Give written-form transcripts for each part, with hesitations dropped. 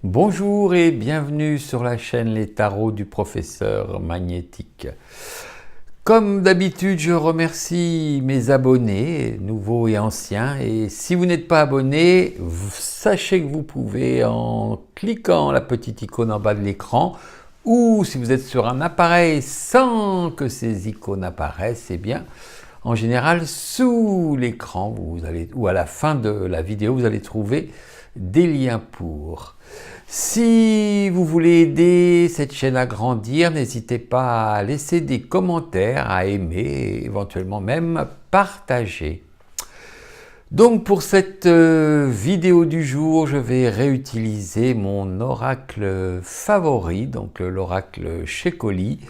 Bonjour et bienvenue sur la chaîne Les Tarots du Professeur Magnétique. Comme d'habitude, je remercie mes abonnés, nouveaux et anciens. Et si vous n'êtes pas abonné, sachez que vous pouvez, en cliquant la petite icône en bas de l'écran, ou si vous êtes sur un appareil sans que ces icônes apparaissent, eh bien, en général, sous l'écran, ou à la fin de la vidéo, vous allez trouver des liens pour. Si vous voulez aider cette chaîne à grandir, n'hésitez pas à laisser des commentaires, à aimer et éventuellement même partager. Donc pour cette vidéo du jour, je vais réutiliser mon oracle favori, donc l'oracle Shekoli.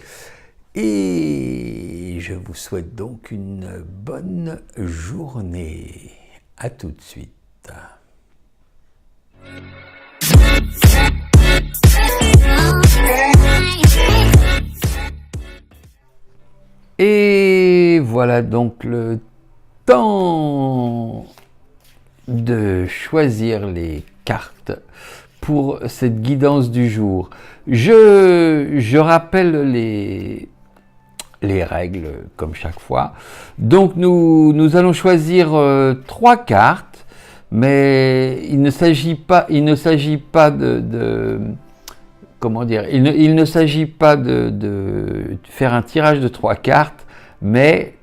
Et je vous souhaite donc une bonne journée. À tout de suite. Et voilà donc le temps de choisir les cartes pour cette guidance du jour. Je rappelle les règles comme chaque fois. Donc nous allons choisir 3 cartes, mais il ne s'agit pas de comment dire, il ne s'agit pas de faire un tirage de 3 cartes, mais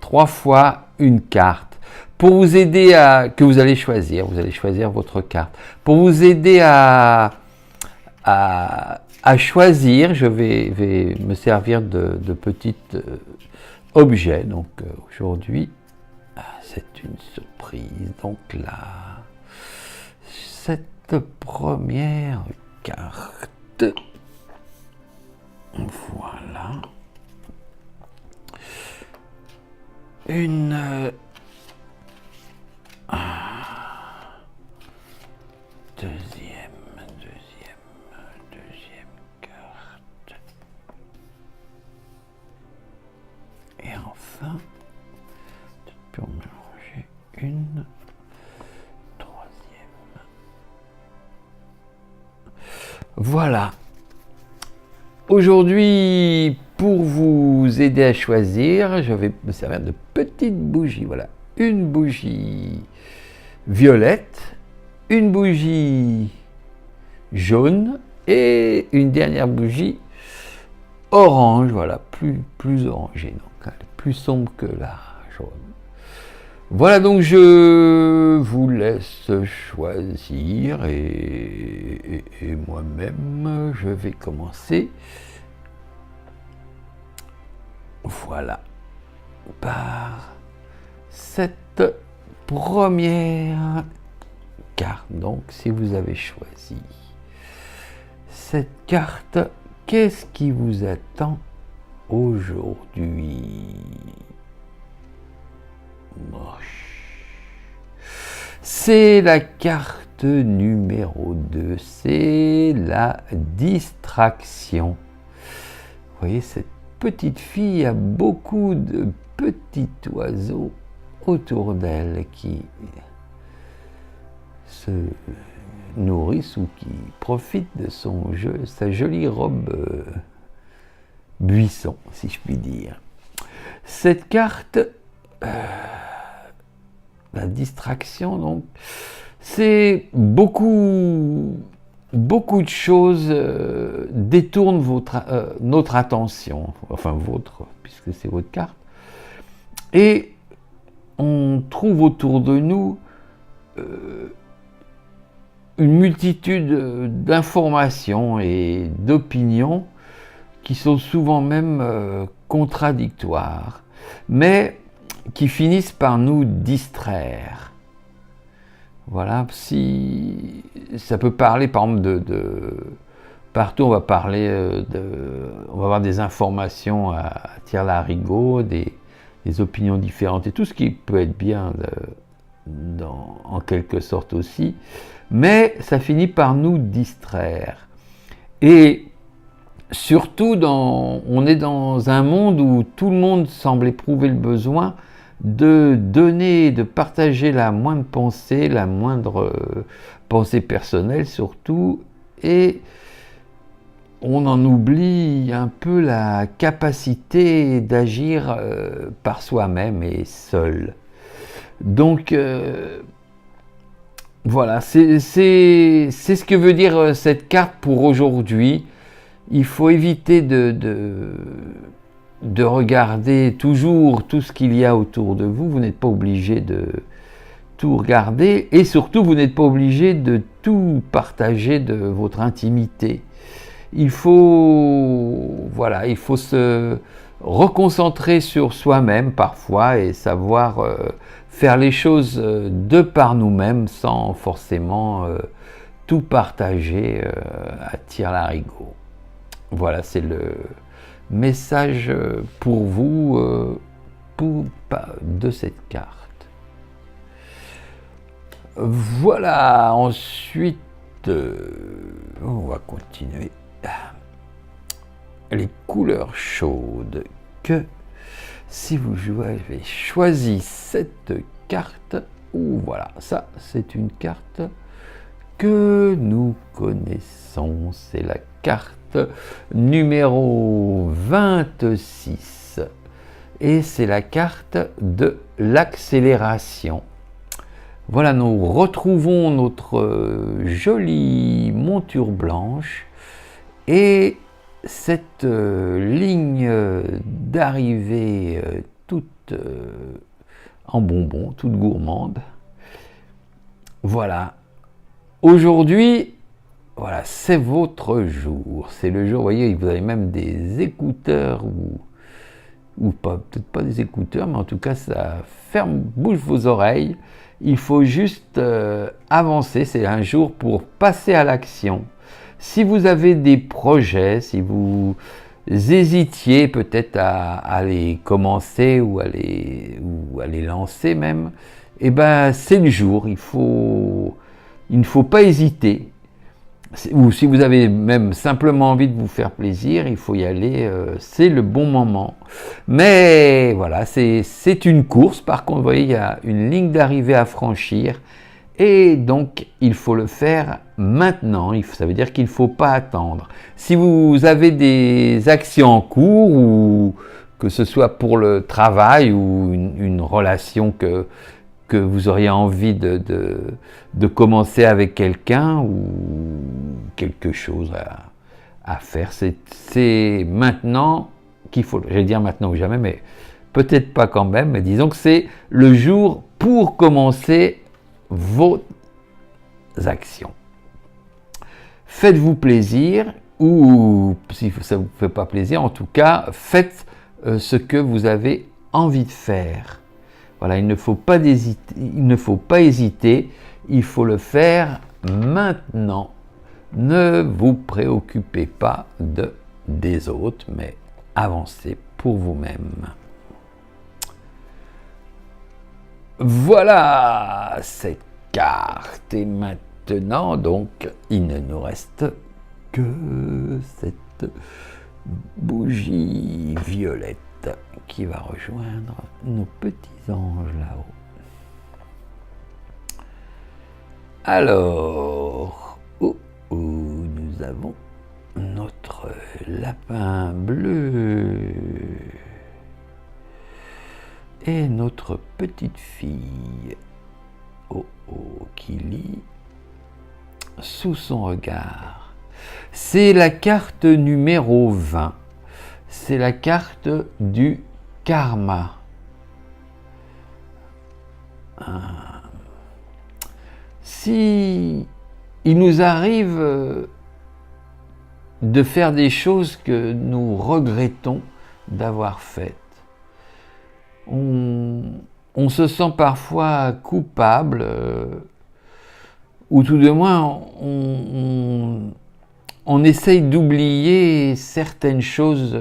3 fois une carte. Pour vous aider que vous allez choisir votre carte. Pour vous aider à choisir, je vais me servir de petits objets. Donc aujourd'hui, c'est une surprise. Donc là, cette première carte. Voilà. Une deuxième carte. Et enfin, pour mélanger une troisième. Voilà. Aujourd'hui, pour vous aider à choisir, je vais me servir de petites bougies. Voilà, une bougie violette, une bougie jaune et une dernière bougie orange. Voilà, plus orangée, donc plus sombre que la jaune. Voilà, donc je vous laisse choisir et moi-même je vais commencer. Voilà, par cette première carte. Donc si vous avez choisi cette carte, qu'est-ce qui vous attend aujourd'hui? C'est la carte numéro 2, c'est la distraction. Vous voyez, cette petite fille a beaucoup de petits oiseaux autour d'elle qui se nourrissent ou qui profitent de sa jolie robe buisson, si je puis dire. Cette carte, la distraction, donc, c'est beaucoup de choses détournent notre attention, enfin votre, puisque c'est votre carte, et on trouve autour de nous une multitude d'informations et d'opinions qui sont souvent même contradictoires, mais qui finissent par nous distraire. Voilà, si ça peut parler par exemple partout on va parler on va avoir des informations à tire-larigot, des opinions différentes et tout ce qui peut être bien en quelque sorte aussi, mais ça finit par nous distraire. Et surtout on est dans un monde où tout le monde semble éprouver le besoin de donner, de partager la moindre pensée personnelle surtout, et on en oublie un peu la capacité d'agir par soi-même et seul. Donc voilà, c'est ce que veut dire cette carte pour aujourd'hui. Il faut éviter de regarder toujours tout ce qu'il y a autour de vous. Vous n'êtes pas obligé de tout regarder et surtout vous n'êtes pas obligé de tout partager de votre intimité. Il faut se reconcentrer sur soi-même parfois et savoir faire les choses de par nous-mêmes sans forcément tout partager à tire-larigot. Voilà, c'est le message pour vous de cette carte. Voilà, ensuite, on va continuer. Les couleurs chaudes que si vous avez choisi cette carte, ou voilà, ça c'est une carte que nous connaissons, c'est la carte numéro 26 et c'est la carte de l'accélération. Voilà, nous retrouvons notre jolie monture blanche et cette ligne d'arrivée toute en bonbons, toute gourmande. Voilà. Aujourd'hui, voilà, c'est votre jour. C'est le jour, vous voyez, vous avez même des écouteurs ou pas, peut-être pas des écouteurs, mais en tout cas, ça bouge vos oreilles. Il faut juste avancer. C'est un jour pour passer à l'action. Si vous avez des projets, si vous hésitiez peut-être à les commencer ou à les lancer même, eh ben c'est le jour. Il ne faut pas hésiter. Ou si vous avez même simplement envie de vous faire plaisir, il faut y aller, c'est le bon moment. Mais voilà, c'est une course. Par contre, vous voyez, il y a une ligne d'arrivée à franchir. Et donc, il faut le faire maintenant. Ça veut dire qu'il ne faut pas attendre. Si vous avez des actions en cours, ou que ce soit pour le travail ou une relation que vous auriez envie de commencer avec quelqu'un ou quelque chose à faire, c'est maintenant qu'il faut. J'allais dire maintenant ou jamais, mais peut-être pas quand même. Mais disons que c'est le jour pour commencer vos actions. Faites-vous plaisir, ou si ça ne vous fait pas plaisir, en tout cas, faites ce que vous avez envie de faire. Voilà, il ne faut pas hésiter, il faut le faire maintenant. Ne vous préoccupez pas des autres, mais avancez pour vous-même. Voilà cette carte. Et maintenant, donc, il ne nous reste que cette bougie violette qui va rejoindre nos petits anges là-haut. Alors, nous avons notre lapin bleu et notre petite fille qui lit sous son regard. C'est la carte numéro 20. C'est la carte du karma. Si il nous arrive de faire des choses que nous regrettons d'avoir faites, on se sent parfois coupable, ou tout de moins on essaye d'oublier certaines choses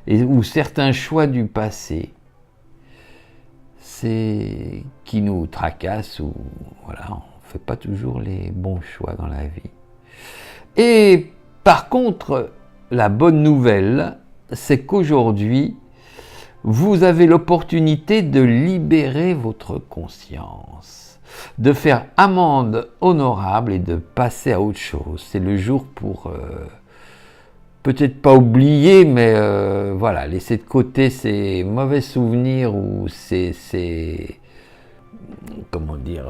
ou certains choix du passé. C'est qui nous tracasse, ou voilà, on ne fait pas toujours les bons choix dans la vie. Et par contre, la bonne nouvelle, c'est qu'aujourd'hui, vous avez l'opportunité de libérer votre conscience. de faire amende honorable et de passer à autre chose. C'est le jour pour peut-être pas oublier, mais voilà, laisser de côté ces mauvais souvenirs ou comment dire,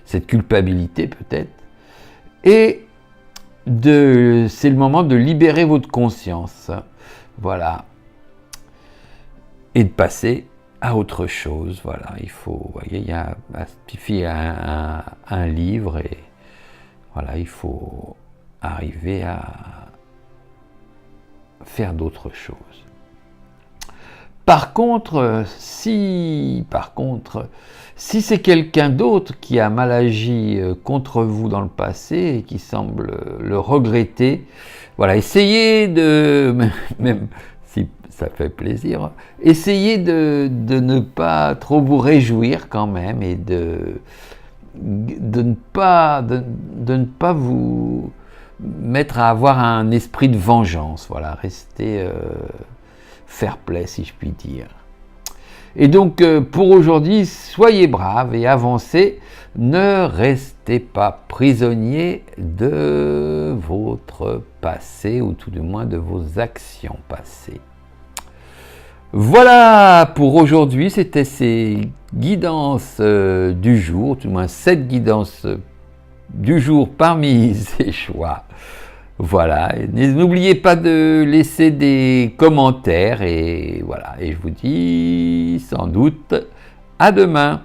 cette culpabilité peut-être. Et c'est le moment de libérer votre conscience, voilà, et de passer à autre chose. Voilà, il faut, vous voyez, il suffit un livre et voilà, il faut arriver à faire d'autres choses. Par contre, si c'est quelqu'un d'autre qui a mal agi contre vous dans le passé et qui semble le regretter, voilà, essayez de, même si ça fait plaisir, essayez de ne pas trop vous réjouir quand même et de ne pas vous mettre à avoir un esprit de vengeance, voilà, restez fair play si je puis dire. Et donc pour aujourd'hui, soyez braves et avancez, ne restez pas prisonnier de votre passé ou tout du moins de vos actions passées. Voilà pour aujourd'hui, c'était ces guidances du jour, tout du moins 7 guidances du jour parmi ces choix. Voilà, n'oubliez pas de laisser des commentaires et voilà, et je vous dis sans doute à demain.